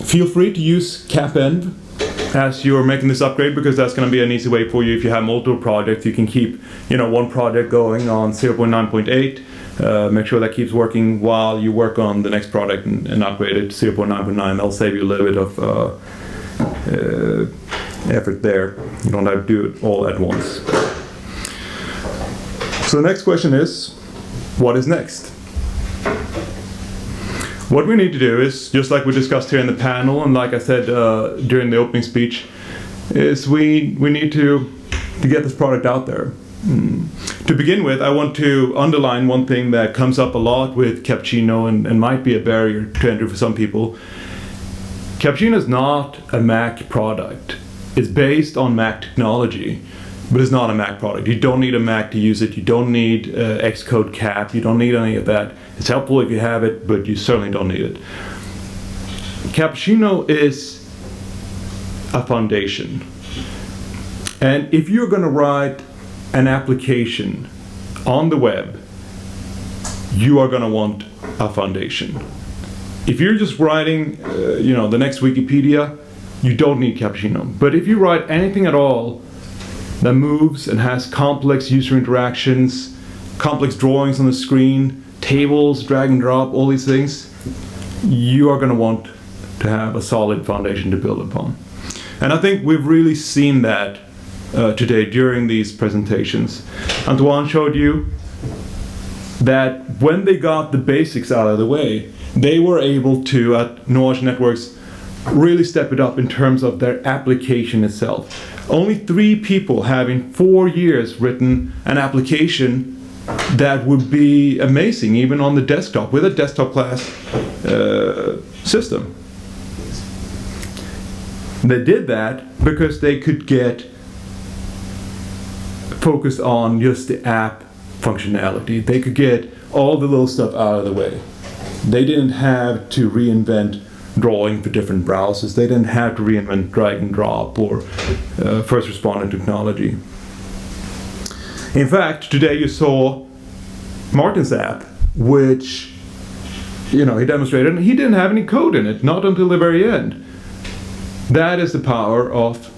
Feel free to use CappEnd as you're making this upgrade, because that's going to be an easy way for you. If you have multiple projects, you can keep one project going on 0.9.8. Make sure that keeps working while you work on the next product and upgrade it to 0.9.9. That'll save you a little bit of effort there. You don't have to do it all at once. So the next question is, what is next? What we need to do is, just like we discussed here in the panel, and like I said during the opening speech, is we need to get this product out there. To begin with, I want to underline one thing that comes up a lot with Cappuccino and might be a barrier to entry for some people. Cappuccino is not a Mac product. It's based on Mac technology, but it's not a Mac product. You don't need a Mac to use it. You don't need Xcode Cap. You don't need any of that. It's helpful if you have it, but you certainly don't need it. Cappuccino is a foundation. And if you're going to write an application on the web, you are going to want a foundation. If you're just writing, the next Wikipedia, you don't need Cappuccino. But if you write anything at all that moves and has complex user interactions, complex drawings on the screen, tables, drag and drop, all these things, you are going to want to have a solid foundation to build upon. And I think we've really seen that today during these presentations. Antoine showed you that when they got the basics out of the way, they were able to, at Nuage Networks, really step it up in terms of their application itself. Only 3 people have in 4 years written an application that would be amazing even on the desktop with a desktop class system. They did that because they could get focused on just the app functionality. They could get all the little stuff out of the way. They didn't have to reinvent drawing for different browsers. They didn't have to reinvent drag and drop or first responder technology. In fact, today you saw Martin's app, which he demonstrated, and he didn't have any code in it, not until the very end. That is the power of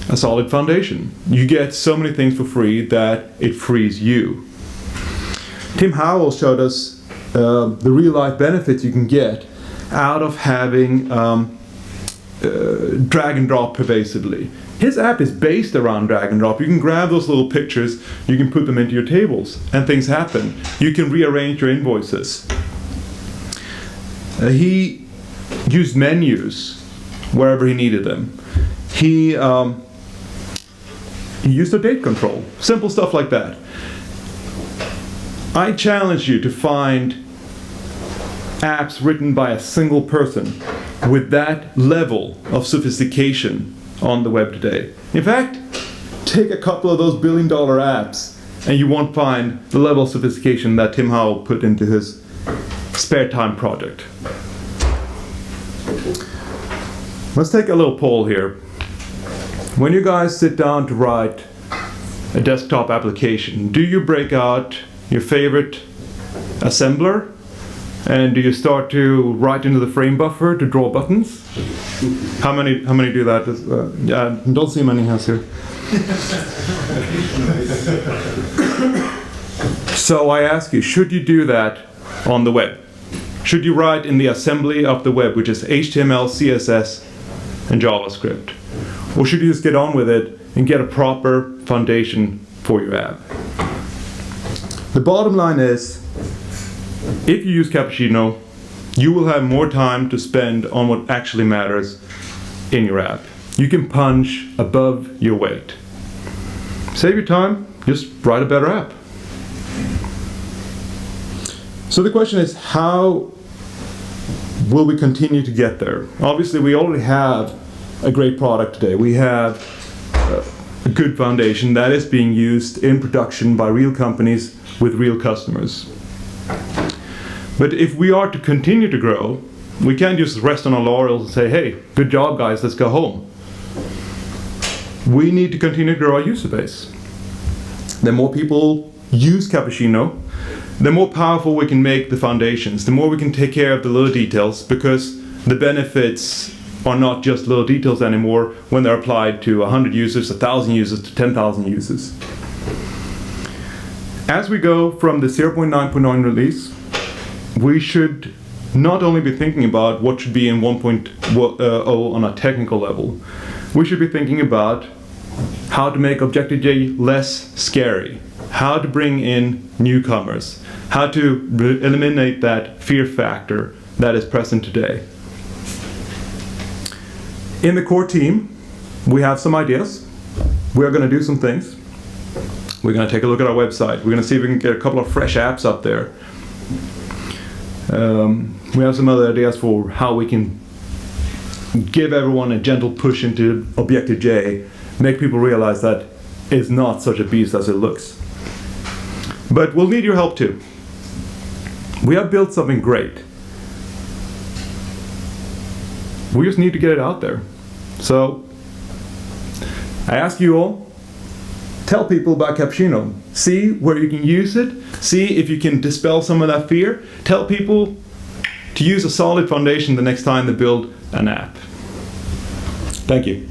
a solid foundation. You get so many things for free that it frees you. Tim Howell showed us the real-life benefits you can get out of having drag and drop pervasively. His app is based around drag and drop. You can grab those little pictures, you can put them into your tables, and things happen. You can rearrange your invoices. He used menus wherever he needed them. He used a date control. Simple stuff like that. I challenge you to find apps written by a single person with that level of sophistication on the web today. In fact, take a couple of those billion-dollar apps and you won't find the level of sophistication that Tim Howell put into his spare time project. Let's take a little poll here. When you guys sit down to write a desktop application, do you break out your favorite assembler? And do you start to write into the frame buffer to draw buttons? How many do that? Don't see many hands here. So I ask you, should you do that on the web? Should you write in the assembly of the web, which is HTML, CSS, and JavaScript? Or should you just get on with it and get a proper foundation for your app? The bottom line is, if you use Cappuccino, you will have more time to spend on what actually matters in your app. You can punch above your weight. Save your time, just write a better app. So the question is, how will we continue to get there? Obviously, we already have a great product today. We have a good foundation that is being used in production by real companies with real customers. But if we are to continue to grow, we can't just rest on our laurels and say, hey, good job guys, let's go home. We need to continue to grow our user base. The more people use Cappuccino, the more powerful we can make the foundations, the more we can take care of the little details, because the benefits are not just little details anymore when they're applied to 100 users, 1,000 users, to 10,000 users. As we go from the 0.9.9 release, we should not only be thinking about what should be in 1.0 on a technical level, we should be thinking about how to make Objective-J less scary, how to bring in newcomers, how to eliminate that fear factor that is present today. In the core team, we have some ideas. We're going to do some things. We're going to take a look at our website. We're going to see if we can get a couple of fresh apps up there. We have some other ideas for how we can give everyone a gentle push into Objective-J, make people realize that it's not such a beast as it looks. But we'll need your help too. We have built something great. We just need to get it out there. So I ask you all, tell people about Cappuccino. See where you can use it. See if you can dispel some of that fear. Tell people to use a solid foundation the next time they build an app. Thank you.